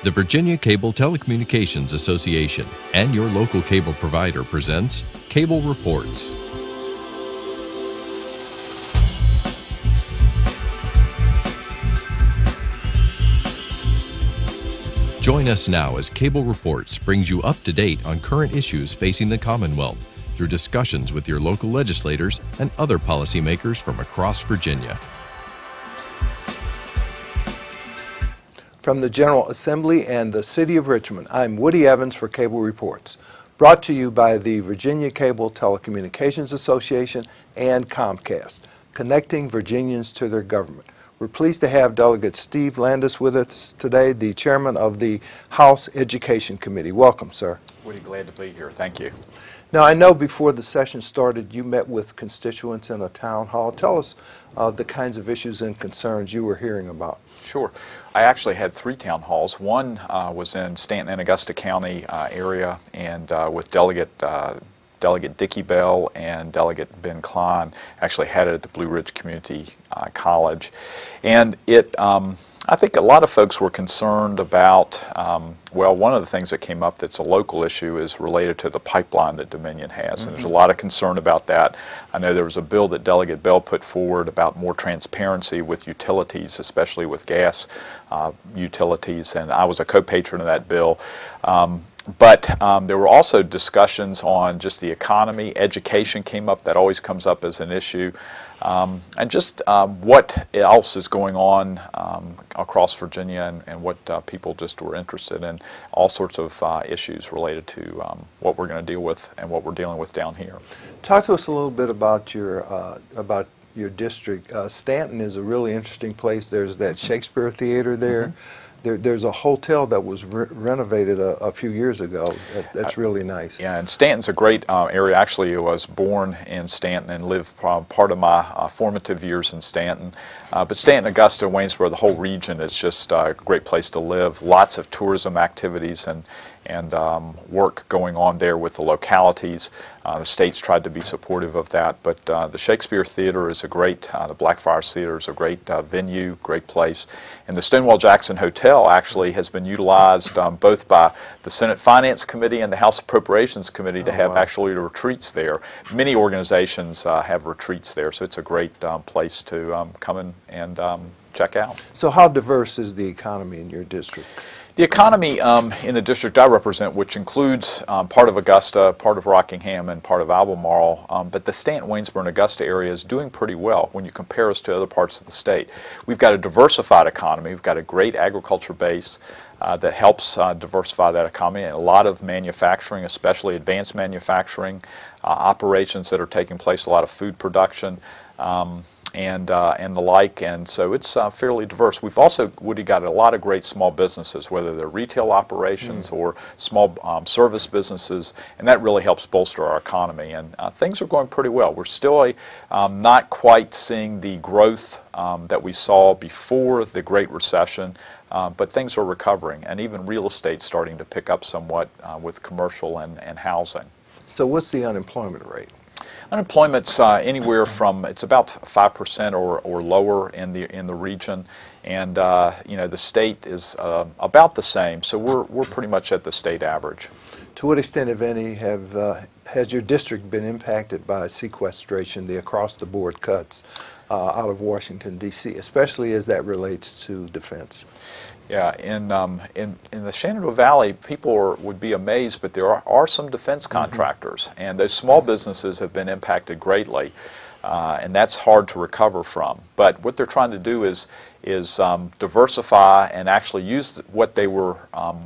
The Virginia Cable Telecommunications Association and your local cable provider presents Cable Reports. Join us now as Cable Reports brings you up to date on current issues facing the Commonwealth through discussions with your local legislators and other policymakers from across Virginia. From the General Assembly and the City of Richmond, I'm Woody Evans for Cable Reports, brought to you by the Virginia Cable Telecommunications Association and Comcast, connecting Virginians to their government. We're pleased to have Delegate Steve Landis with us today, the chairman of the House Education Committee. Welcome, sir. Woody, glad to be here. Thank you. Now, I know before the session started, you met with constituents in a town hall. Tell us the kinds of issues and concerns you were hearing about. Sure. I actually had 3 town halls. One was in Staunton and Augusta County area, and with Delegate Dickie Bell and Delegate Ben Klein. Actually had it at the Blue Ridge Community College. And I think a lot of folks were concerned about, well, one of the things that came up that's a local issue is related to the pipeline that Dominion has. And there's a lot of concern about that. I know there was a bill that Delegate Bell put forward about more transparency with utilities, especially with gas utilities, and I was a co-patron of that bill. But there were also discussions on just the economy. Education came up. That always comes up as an issue. And just what else is going on across Virginia, and what people just were interested in. All sorts of issues related to what we're going to deal with and what we're dealing with down here. Talk to us a little bit about your district. Staunton is a really interesting place. There's that Shakespeare Theater there. There's a hotel that was renovated a few years ago. That's really nice. Yeah, and Staunton's a great area. Actually, I was born in Staunton and lived part of my formative years in Staunton. But Staunton, Augusta, Waynesboro, the whole region is just a great place to live. Lots of tourism activities and work going on there with the localities. The state's tried to be supportive of that, but the Shakespeare Theater is a great, the Blackfriars Theater is a great venue, great place. And the Stonewall Jackson Hotel actually has been utilized both by the Senate Finance Committee and the House Appropriations Committee to have actually retreats there. Many organizations have retreats there, so it's a great place to come in and check out. So how diverse is the economy in your district? The economy in the district I represent, which includes part of Augusta, part of Rockingham, and part of Albemarle, but the Staunton, Waynesboro, and Augusta area is doing pretty well when you compare us to other parts of the state. We've got a diversified economy. We've got a great agriculture base that helps diversify that economy, and a lot of manufacturing, especially advanced manufacturing operations that are taking place, a lot of food production. And the like, and so it's fairly diverse. We've also, Woody, got a lot of great small businesses, whether they're retail operations or small service businesses, and that really helps bolster our economy. And things are going pretty well. We're still not quite seeing the growth that we saw before the Great Recession, but things are recovering, and even real estate's starting to pick up somewhat with commercial and housing. So what's the unemployment rate? Unemployment's anywhere from, it's about 5% or lower in the region, and you know, the state is about the same. So we're pretty much at the state average. To what extent, if any, has your district been impacted by sequestration, the across-the-board cuts out of Washington, D.C., especially as that relates to defense? Yeah, in the Shenandoah Valley, people would be amazed, but there are some defense contractors, and those small businesses have been impacted greatly, and that's hard to recover from. But what they're trying to do is diversify and actually use what they were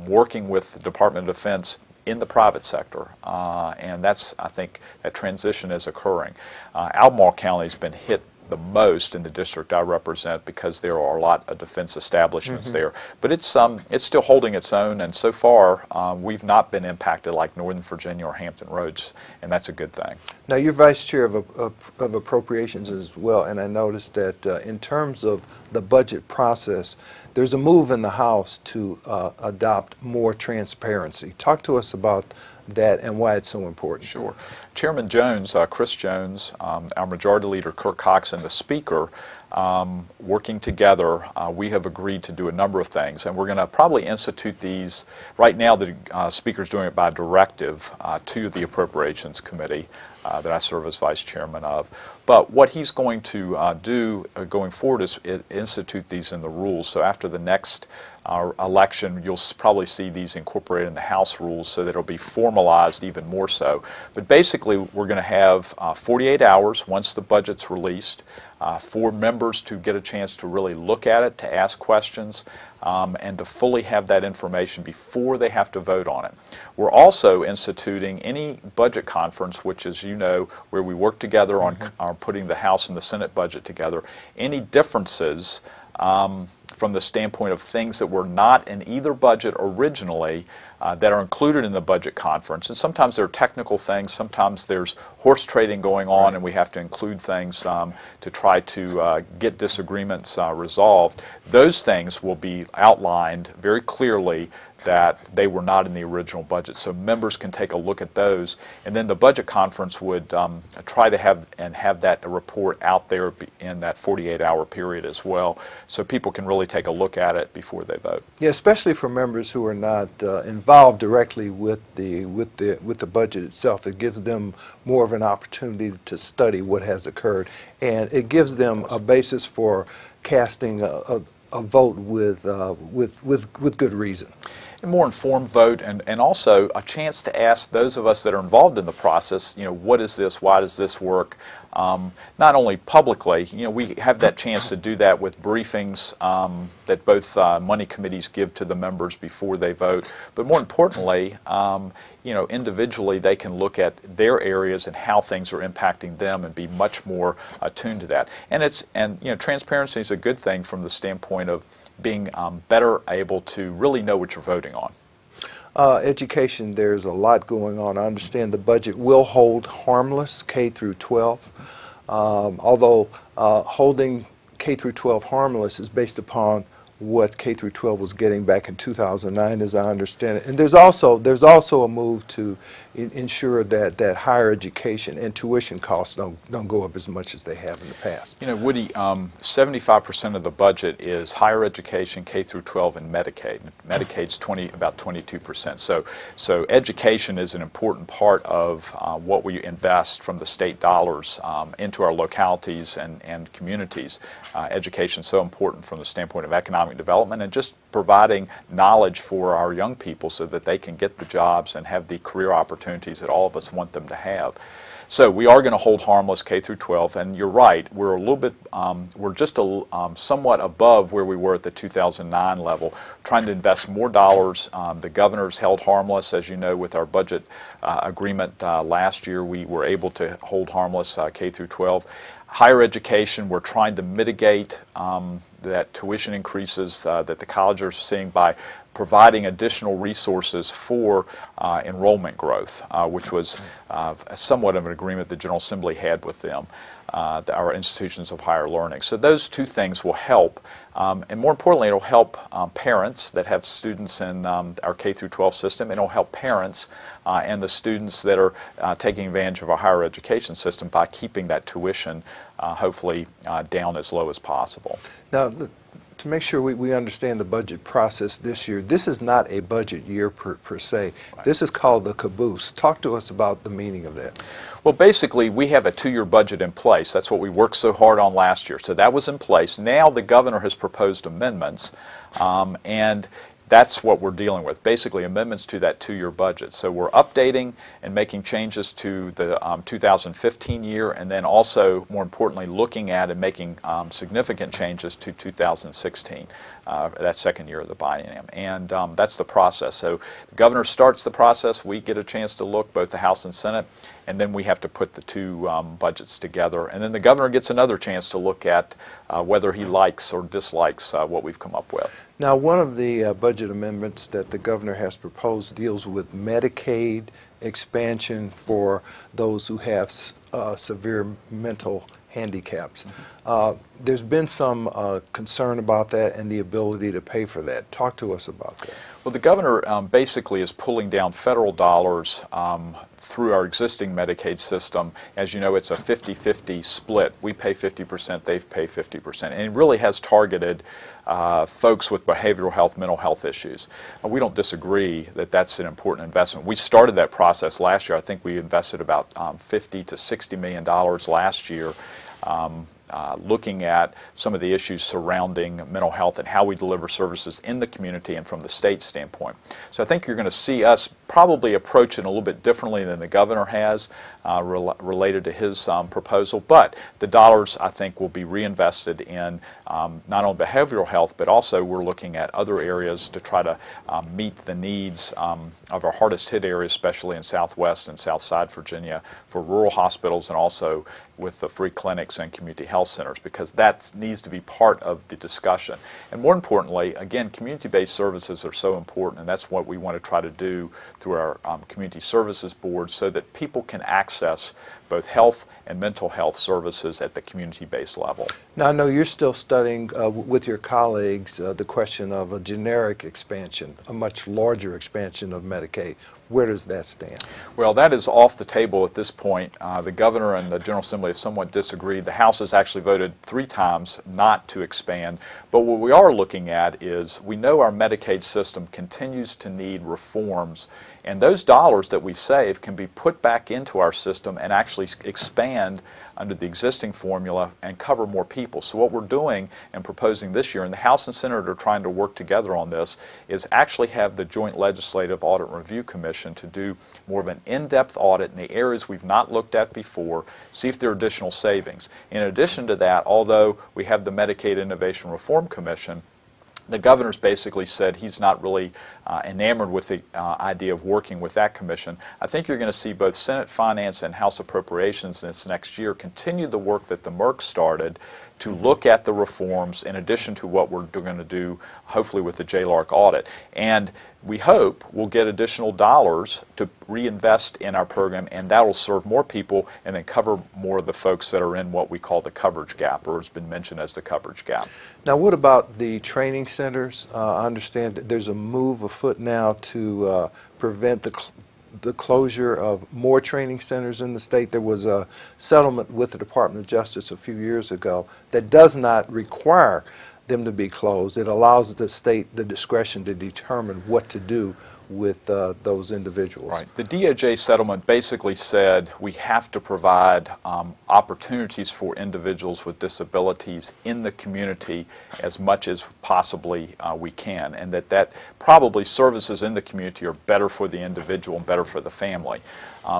working with the Department of Defense in the private sector, and that's, I think, that transition is occurring. Albemarle County has been hit the most in the district I represent because there are a lot of defense establishments there. But it's still holding its own, and so far we've not been impacted like Northern Virginia or Hampton Roads, and that's a good thing. Now, you're Vice Chair of Appropriations as well, and I noticed that in terms of the budget process, there's a move in the House to adopt more transparency. Talk to us about that and why it's so important. Sure. Chairman Jones, Chris Jones, our Majority Leader Kirk Cox, and the Speaker working together, we have agreed to do a number of things, and we're going to probably institute these. Right now, the Speaker's doing it by directive to the Appropriations Committee that I serve as Vice Chairman of. But what he's going to do going forward is institute these in the rules. So after the next election, you'll probably see these incorporated in the House rules so that it'll be formalized even more so. But basically, we're going to have 48 hours once the budget's released for members to get a chance to really look at it, to ask questions, and to fully have that information before they have to vote on it. We're also instituting any budget conference, which, as you know, where we work together on putting the House and the Senate budget together. Any differences from the standpoint of things that were not in either budget originally that are included in the budget conference. And sometimes there are technical things, sometimes there's horse trading going on, and we have to include things to try to get disagreements resolved. Those things will be outlined very clearly that they were not in the original budget. So members can take a look at those, and then the budget conference would try to have that report out there in that 48-hour period as well, so people can really take a look at it before they vote. Yeah, especially for members who are not involved directly with the budget itself. It gives them more of an opportunity to study what has occurred, and it gives them a basis for casting a vote with good reason. A more informed vote, and also a chance to ask those of us that are involved in the process, what is this, why does this work? Not only publicly, we have that chance to do that with briefings that both money committees give to the members before they vote, but more importantly, individually they can look at their areas and how things are impacting them and be much more attuned to that. And transparency is a good thing from the standpoint of being better able to really know what you're voting on. Education, there's a lot going on. I understand the budget will hold harmless K through 12, although holding K through 12 harmless is based upon what K through 12 was getting back in 2009, as I understand it. And there's also a move to ensure that higher education and tuition costs don't go up as much as they have in the past. Woody, 75% of the budget is higher education, K through 12, and Medicaid. Medicaid's about 22%. So education is an important part of what we invest from the state dollars into our localities and communities. Education is so important from the standpoint of economic development and just providing knowledge for our young people so that they can get the jobs and have the career opportunities that all of us want them to have. So we are going to hold harmless K through 12, and you're right, we're a little bit, we're just somewhat above where we were at the 2009 level, trying to invest more dollars. The governor's held harmless, as you know, with our budget agreement last year. We were able to hold harmless K through 12. Higher education, we're trying to mitigate that tuition increases that the colleges are seeing by providing additional resources for enrollment growth, which was somewhat of an agreement the General Assembly had with them, our institutions of higher learning. So those two things will help, and more importantly, it'll help parents that have students in our K through 12 system, and it'll help parents and the students that are taking advantage of our higher education system by keeping that tuition hopefully down as low as possible. Now, to make sure we understand the budget process this year, this is not a budget year per se. Right. This is called the caboose. Talk to us about the meaning of that. Well, basically, we have a 2-year budget in place. That's what we worked so hard on last year. So that was in place. Now the governor has proposed amendments, and that's what we're dealing with, basically amendments to that 2-year budget. So we're updating and making changes to the 2015 year, and then also, more importantly, looking at and making significant changes to 2016, that second year of the biennium. And that's the process. So the governor starts the process, we get a chance to look, both the House and Senate, and then we have to put the two budgets together. And then the governor gets another chance to look at whether he likes or dislikes what we've come up with. Now, one of the budget amendments that the governor has proposed deals with Medicaid expansion for those who have severe mental handicaps. There's been some concern about that and the ability to pay for that. Talk to us about that. Well, the governor basically is pulling down federal dollars through our existing Medicaid system. As you know, it's a 50-50 split. We pay 50%, they pay 50%. And it really has targeted folks with behavioral health, mental health issues. We don't disagree that that's an important investment. We started that process last year. I think we invested about $50 to $60 million last year. Looking at some of the issues surrounding mental health and how we deliver services in the community and from the state standpoint. So I think you're going to see us probably approach it a little bit differently than the governor has related to his proposal, but the dollars I think will be reinvested in not only behavioral health, but also we're looking at other areas to try to meet the needs of our hardest hit areas, especially in Southwest and Southside Virginia, for rural hospitals and also with the free clinics and community health centers, because that needs to be part of the discussion. And more importantly, again, community-based services are so important, and that's what we want to try to do through our community services board, so that people can access both health and mental health services at the community-based level. Now, I know you're still studying with your colleagues the question of a generic expansion, a much larger expansion of Medicaid. Where does that stand? Well, that is off the table at this point. The governor and the General Assembly have somewhat disagreed. The House has actually voted 3 times not to expand. But what we are looking at is, we know our Medicaid system continues to need reforms, and those dollars that we save can be put back into our system and actually expand under the existing formula and cover more people. So what we're doing and proposing this year, and the House and Senate are trying to work together on this, is actually have the Joint Legislative Audit and Review Commission to do more of an in-depth audit in the areas we've not looked at before, see if there are additional savings. In addition to that, although we have the Medicaid Innovation Reform Commission, the governor's basically said he's not really enamored with the idea of working with that commission. I think you're going to see both Senate Finance and House Appropriations this next year continue the work that the MERC started to look at the reforms in addition to what we're going to do, hopefully, with the JLARC audit. And we hope we'll get additional dollars to reinvest in our program, and that will serve more people and then cover more of the folks that are in what we call the coverage gap, or has been mentioned as the coverage gap. Now, what about the training centers? I understand that there's a move afoot now to prevent the closure of more training centers in the state. There was a settlement with the Department of Justice a few years ago that does not require them to be closed. It allows the state the discretion to determine what to do with those individuals. Right. The DOJ settlement basically said we have to provide opportunities for individuals with disabilities in the community as much as possibly we can, and that probably services in the community are better for the individual and better for the family.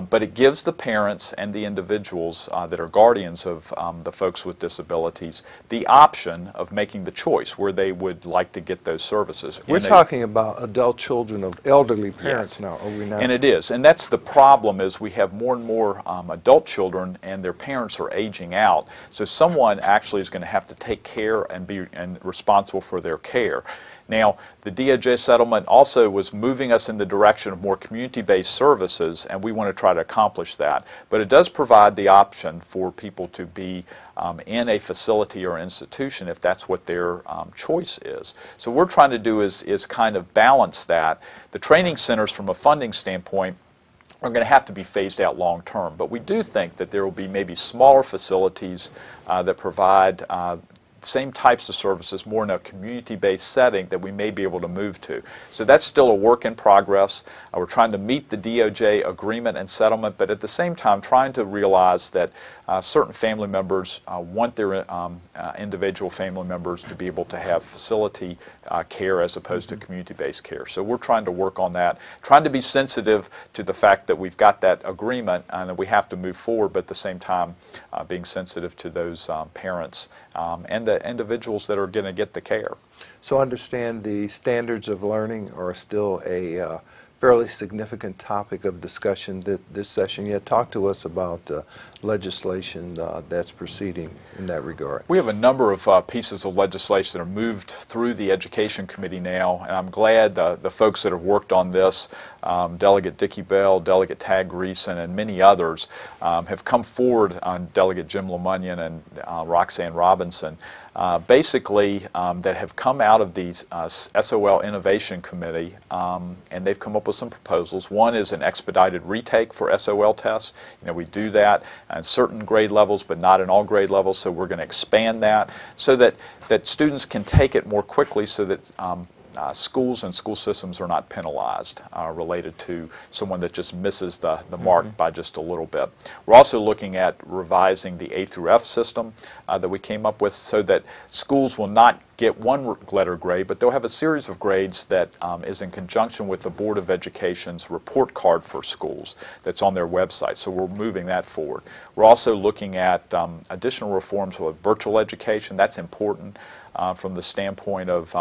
But it gives the parents and the individuals that are guardians of the folks with disabilities the option of making the choice where they would like to get those services. We're talking about adult children of elderly parents. Yes. Now, are we not? And it is. And that's the problem, is we have more and more adult children and their parents are aging out. So someone actually is going to have to take care and be responsible for their care. Now, the DOJ settlement also was moving us in the direction of more community-based services, and we want to try to accomplish that. But it does provide the option for people to be in a facility or institution if that's what their choice is. So what we're trying to do is kind of balance that. The training centers, from a funding standpoint, are going to have to be phased out long term. But we do think that there will be maybe smaller facilities that provide same types of services, more in a community-based setting, that we may be able to move to. So that's still a work in progress. We're trying to meet the DOJ agreement and settlement, but at the same time trying to realize that certain family members want their individual family members to be able to have facility care as opposed to community-based care. So we're trying to work on that, trying to be sensitive to the fact that we've got that agreement and that we have to move forward, but at the same time being sensitive to those parents and the individuals that are going to get the care. So understand the standards of learning are still a fairly significant topic of discussion this session. Yet talk to us about legislation that's proceeding in that regard. We have a number of pieces of legislation that are moved through the Education Committee now, and I'm glad the folks that have worked on this, Delegate Dickey Bell, Delegate Tag Greason, and many others have come forward on Delegate Jim LeMunyon and Roxanne Robinson basically that have come out of these SOL Innovation Committee, and they've come up with some proposals. One is an expedited retake for SOL tests. You know, we do that in certain grade levels, but not in all grade levels, so we're going to expand that so that students can take it more quickly so that schools and school systems are not penalized related to someone that just misses the mark by just a little bit. We're also looking at revising the A through F system that we came up with so that schools will not get one letter grade, but they'll have a series of grades that is in conjunction with the Board of Education's report card for schools that's on their website. So we're moving that forward. We're also looking at additional reforms with virtual education. That's important from the standpoint of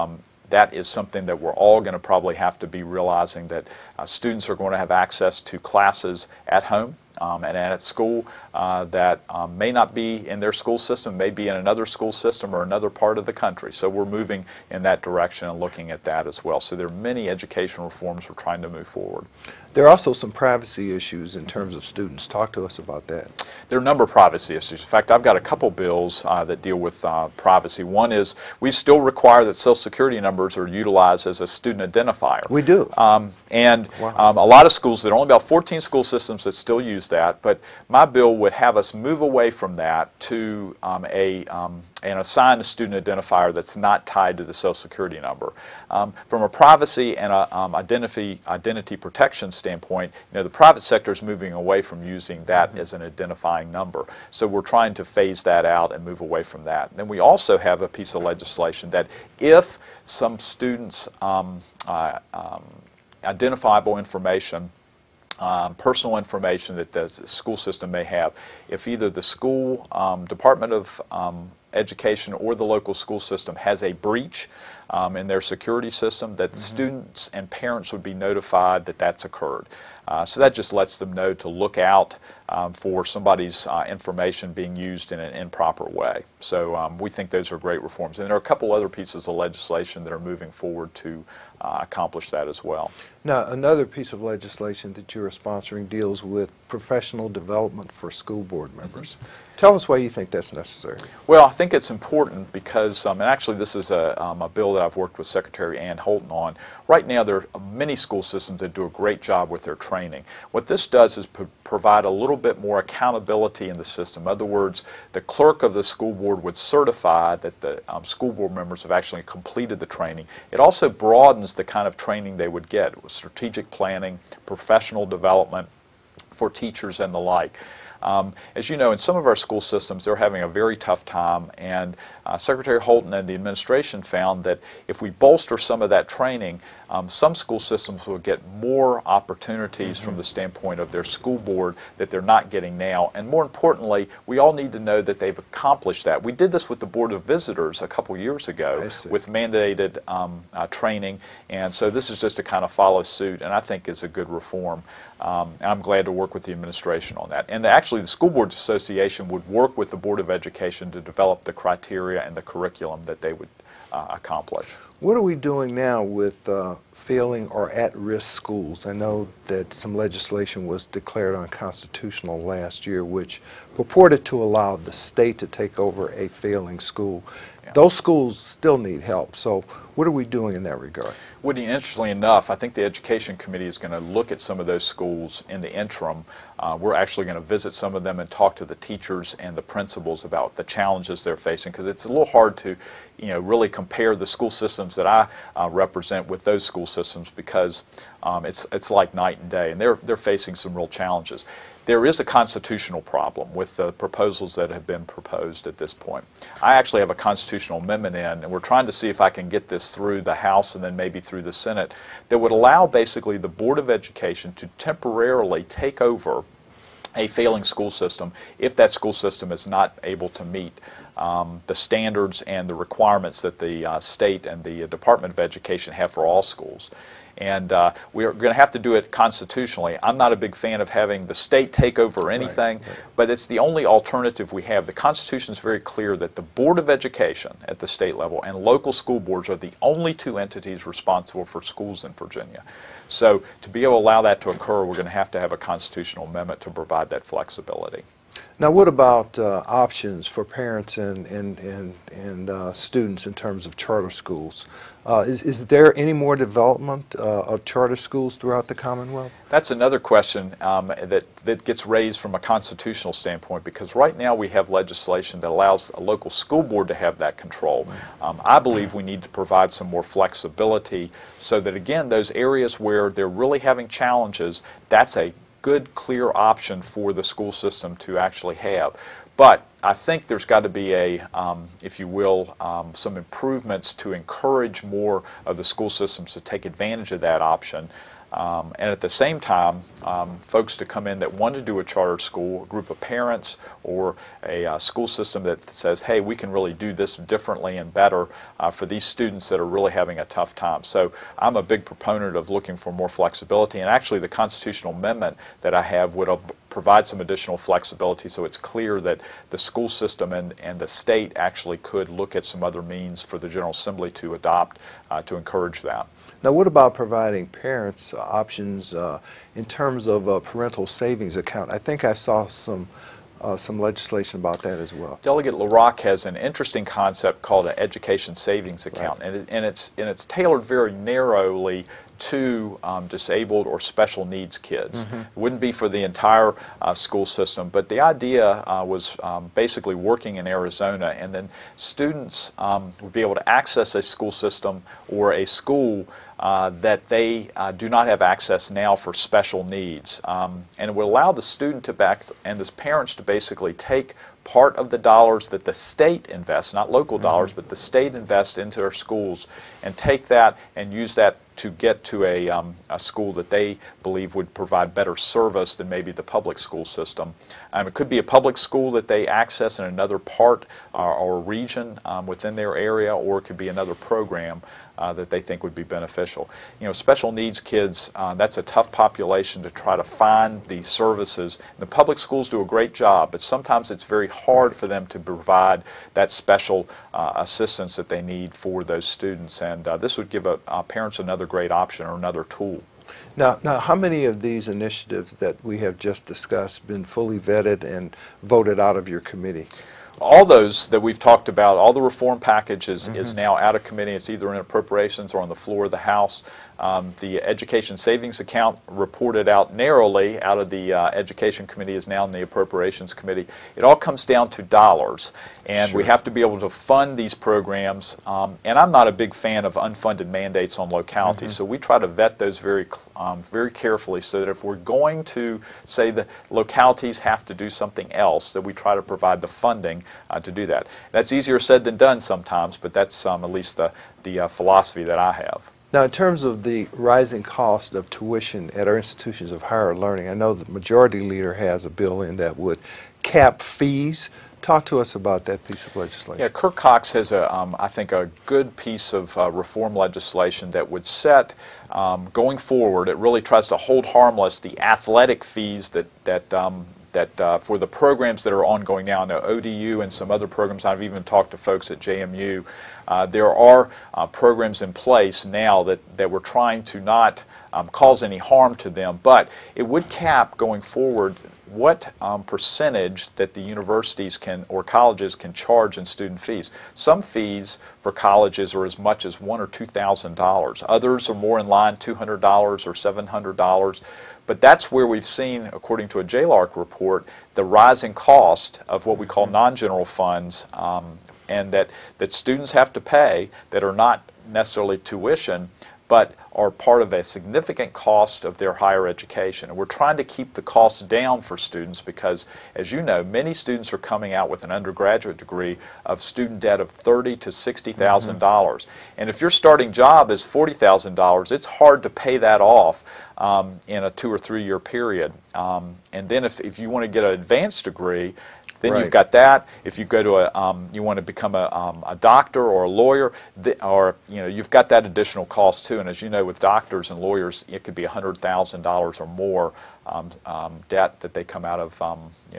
that is something that we're all going to probably have to be realizing that students are going to have access to classes at home and at school that may not be in their school system, may be in another school system or another part of the country. So we're moving in that direction and looking at that as well. So there are many educational reforms we're trying to move forward. There are also some privacy issues in terms of students. Talk to us about that. There are a number of privacy issues. In fact, I've got a couple bills that deal with privacy. One is we still require that Social Security numbers are utilized as a student identifier. We do. Wow. A lot of schools, there are only about 14 school systems that still use that, but my bill would have us move away from that to and assign a student identifier that's not tied to the Social Security number. From a privacy and identity protection standpoint, you know, the private sector is moving away from using that as an identifying number. So we're trying to phase that out and move away from that. And then we also have a piece of legislation that if some students' identifiable information, personal information that the school system may have, if either the school Department of Education or the local school system has a breach in their security system, that students and parents would be notified that that's occurred. So that just lets them know to look out for somebody's information being used in an improper way. So we think those are great reforms. And there are a couple other pieces of legislation that are moving forward to accomplish that as well. Now, another piece of legislation that you're sponsoring deals with professional development for school board members. Tell us why you think that's necessary. Well, I think it's important because, and actually this is a bill that I've worked with Secretary Ann Holton on. Right now there are many school systems that do a great job with their training. What this does is provide a little bit more accountability in the system. In other words, the clerk of the school board would certify that the school board members have actually completed the training. It also broadens the kind of training they would get with strategic planning, professional development for teachers and the like. As you know, in some of our school systems, they're having a very tough time, and Secretary Holton and the administration found that if we bolster some of that training, some school systems will get more opportunities from the standpoint of their school board that they're not getting now. And more importantly, we all need to know that they've accomplished that. We did this with the Board of Visitors a couple years ago with mandated training, and so this is just to kind of follow suit, and I think is a good reform. And I'm glad to work with the administration on that. And actually, the School Boards Association would work with the Board of Education to develop the criteria and the curriculum that they would accomplish. What are we doing now with failing or at-risk schools? I know that some legislation was declared unconstitutional last year, which purported to allow the state to take over a failing school. Yeah. Those schools still need help. So what are we doing in that regard? Woody, interestingly enough, I think the Education Committee is going to look at some of those schools in the interim. We're actually going to visit some of them and talk to the teachers and the principals about the challenges they're facing, because it's a little hard to, you know, really compare the school systems that I represent with those school systems, because it's like night and day, and they're facing some real challenges. There is a constitutional problem with the proposals that have been proposed at this point. I actually have a constitutional amendment in, and we're trying to see if I can get this through the House and then maybe through the Senate, that would allow basically the Board of Education to temporarily take over a failing school system if that school system is not able to meet the standards and the requirements that the state and the Department of Education have for all schools. And we're going to have to do it constitutionally. I'm not a big fan of having the state take over anything, but it's the only alternative we have. The Constitution is very clear that the Board of Education at the state level and local school boards are the only two entities responsible for schools in Virginia. So to be able to allow that to occur, we're going to have a constitutional amendment to provide that flexibility. Now, what about options for parents and students in terms of charter schools? Is there any more development of charter schools throughout the Commonwealth? That's another question that gets raised from a constitutional standpoint, because right now we have legislation that allows a local school board to have that control. I believe we need to provide some more flexibility so that, again, those areas where they're really having challenges, that's a good, clear option for the school system to actually have. But I think there's got to be a, if you will, some improvements to encourage more of the school systems to take advantage of that option. And at the same time, folks to come in that want to do a charter school, a group of parents or a school system that says, hey, we can really do this differently and better for these students that are really having a tough time. So I'm a big proponent of looking for more flexibility, and actually the constitutional amendment that I have would provide some additional flexibility so it's clear that the school system and the state actually could look at some other means for the General Assembly to adopt to encourage that. Now, what about providing parents options in terms of a parental savings account? I think I saw some legislation about that as well. Delegate LaRocque has an interesting concept called an education savings account, right. and it's tailored very narrowly to disabled or special needs kids. It wouldn't be for the entire school system, but the idea was basically working in Arizona, and then students would be able to access a school system or a school that they do not have access now for special needs. And it would allow the student and the parents to basically take part of the dollars that the state invests, not local dollars, but the state invests into our schools, and take that and use that to get to a school that they believe would provide better service than maybe the public school system. It could be a public school that they access in another part or region within their area, or it could be another program that they think would be beneficial. You know, special needs kids, that's a tough population to try to find these services. The public schools do a great job, but sometimes it's very hard for them to provide that special assistance that they need for those students, and this would give parents another great option or another tool. Now, how many of these initiatives that we have just discussed been fully vetted and voted out of your committee? All those that we've talked about, all the reform packages is now out of committee. It's either in appropriations or on the floor of the House. The Education Savings Account reported out narrowly out of the Education Committee is now in the Appropriations Committee. It all comes down to dollars, and we have to be able to fund these programs. And I'm not a big fan of unfunded mandates on localities, so we try to vet those very carefully so that if we're going to say that localities have to do something else, that we try to provide the funding to do that. That's easier said than done sometimes, but that's at least the philosophy that I have. Now, in terms of the rising cost of tuition at our institutions of higher learning, I know the Majority Leader has a bill in that would cap fees. Talk to us about that piece of legislation. Yeah, Kirk Cox has, I think, a good piece of reform legislation that would set, going forward, it really tries to hold harmless the athletic fees that for the programs that are ongoing now. Now, ODU and some other programs, I've even talked to folks at JMU, there are programs in place now that we're trying to not cause any harm to them, but it would cap going forward what percentage that the universities can or colleges can charge in student fees. Some fees for colleges are as much as $1,000 or $2,000. Others are more in line, $200 or $700. But that's where we've seen, according to a JLARC report, the rising cost of what we call non-general funds, and that students have to pay that are not necessarily tuition, but are part of a significant cost of their higher education. And we're trying to keep the costs down for students because, as you know, many students are coming out with an undergraduate degree of student debt of $30,000 to $60,000. And if your starting job is $40,000, it's hard to pay that off in a 2 or 3 year period. And then if you want to get an advanced degree, then you've got that. If you go to you want to become a doctor or a lawyer, or you've got that additional cost too. And as you know, with doctors and lawyers, it could be $100,000 or more debt that they come out of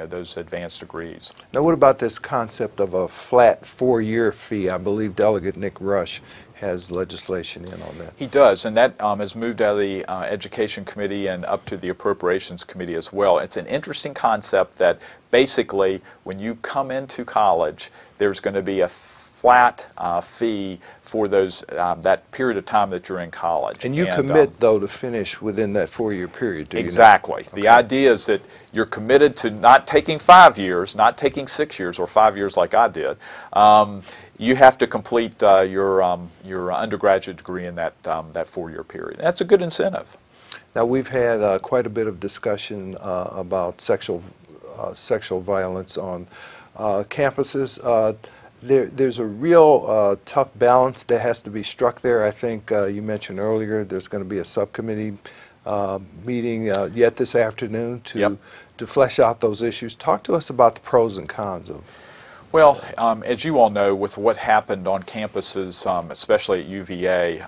those advanced degrees. Now, what about this concept of a flat 4-year fee? I believe Delegate Nick Rush has legislation in on that. He does, and that has moved out of the Education Committee and up to the Appropriations Committee as well. It's an interesting concept that basically when you come into college, there's going to be a flat fee for that period of time that you're in college. And you commit, though, to finish within that 4-year period, do you exactly. not? The idea is that you're committed to not taking 5 years, not taking 6 years or 5 years like I did. You have to complete your undergraduate degree in that 4-year period. That's a good incentive. Now, we've had quite a bit of discussion about sexual violence on campuses. There's a real tough balance that has to be struck there. I think you mentioned earlier there's going to be a subcommittee meeting yet this afternoon to flesh out those issues. Talk to us about the pros and cons of. Well, as you all know, with what happened on campuses, especially at UVA,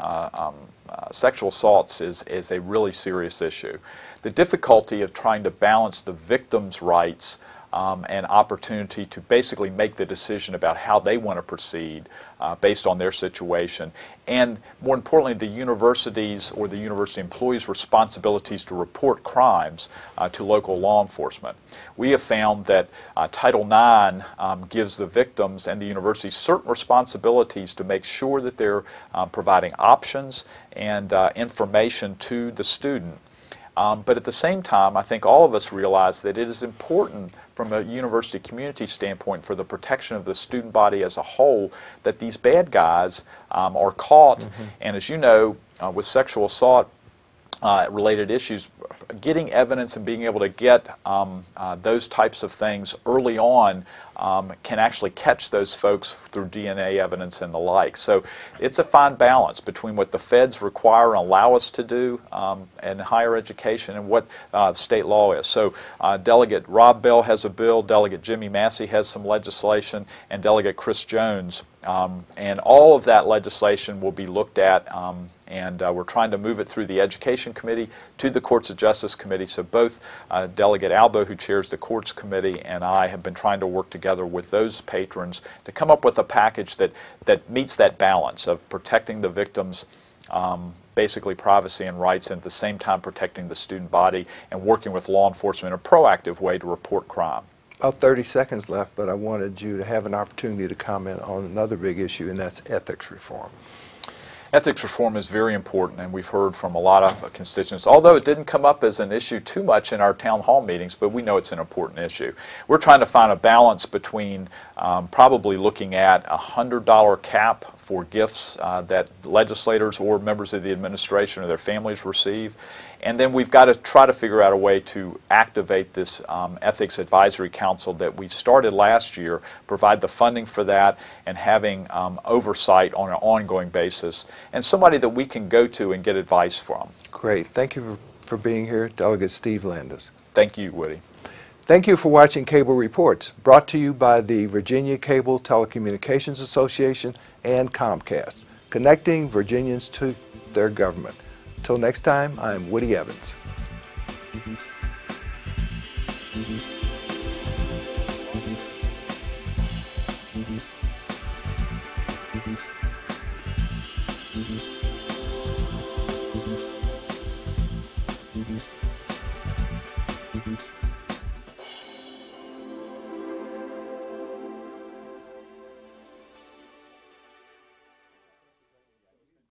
sexual assaults is a really serious issue. The difficulty of trying to balance the victim's rights and opportunity to basically make the decision about how they want to proceed based on their situation, and more importantly, the universities or the university employees' responsibilities to report crimes to local law enforcement. We have found that Title IX gives the victims and the university certain responsibilities to make sure that they're providing options and information to the student. But at the same time, I think all of us realize that it is important from a university community standpoint for the protection of the student body as a whole that these bad guys are caught. And as you know, with sexual assault related issues, getting evidence and being able to get those types of things early on can actually catch those folks through DNA evidence and the like. So it's a fine balance between what the feds require and allow us to do in higher education and what state law is. So Delegate Rob Bell has a bill, Delegate Jimmy Massey has some legislation, and Delegate Chris Jones. And all of that legislation will be looked at, and we're trying to move it through the Education Committee to the Courts of Justice Committee. So both Delegate Albo, who chairs the Courts Committee, and I have been trying to work together with those patrons to come up with a package that meets that balance of protecting the victims' basically privacy and rights, and at the same time protecting the student body and working with law enforcement in a proactive way to report crime. About 30 seconds left, but I wanted you to have an opportunity to comment on another big issue, and that's ethics reform. Ethics reform is very important, and we've heard from a lot of constituents, although it didn't come up as an issue too much in our town hall meetings, but we know it's an important issue. We're trying to find a balance between probably looking at a $100 cap for gifts that legislators or members of the administration or their families receive. And then we've got to try to figure out a way to activate this Ethics Advisory Council that we started last year, provide the funding for that, and having oversight on an ongoing basis, and somebody that we can go to and get advice from. Great. Thank you for being here, Delegate Steve Landis. Thank you, Woody. Thank you for watching Cable Reports, brought to you by the Virginia Cable Telecommunications Association and Comcast, connecting Virginians to their government. Until next time, I'm Woody Evans. Mm-hmm.